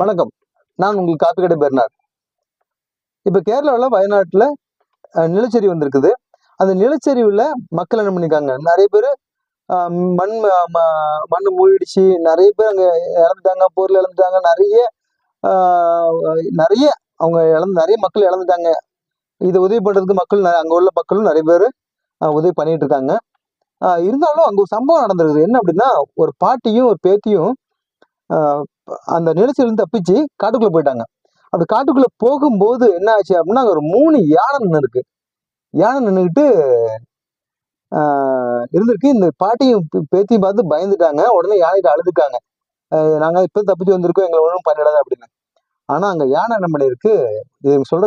வணக்கம். நான் உங்கள் காப்பி கடை பெர்னார்ட். இப்ப கேரளாவில் வயநாட்டுல நிலச்சரிவு வந்திருக்குது. அந்த நிலச்சரிவுல மக்கள் என்ன பண்ணிருக்காங்க, நிறைய பேர் மண் மண்ணு மூழ்கிடுச்சு, நிறைய பேர் அங்க இறந்துட்டாங்க, பொருள் இழந்துட்டாங்க, நிறைய அவங்க நிறைய மக்கள் இழந்துட்டாங்க. இதை உதவி பண்றதுக்கு மக்கள் அங்க உள்ள மக்களும் நிறைய பேர் உதவி பண்ணிட்டு இருக்காங்க. இருந்தாலும் அங்க ஒரு சம்பவம் நடந்திருக்குது. என்ன அப்படின்னா, ஒரு பாட்டியும் ஒரு பேத்தியும் அந்த நிலச்சரிவு தப்பிச்சு காட்டுக்குள்ள போயிட்டாங்க. அப்படி காட்டுக்குள்ள போகும்போது என்ன ஆச்சு அப்படின்னா, அங்க ஒரு 3 யானை நின்று இருக்கு. யானை நின்றுக்கிட்டு இருந்திருக்கு. இந்த பாட்டியும் பேத்தியும் பார்த்து பயந்துட்டாங்க. உடனே யானைகிட்ட அழுதுட்டாங்க, நாங்க இப்ப தப்பிச்சு வந்திருக்கோம், எங்களை ஒன்றும் பண்ணிடாது அப்படின்னு. ஆனா அங்க யானை என்ன பண்ணிருக்கு, இது சொல்ற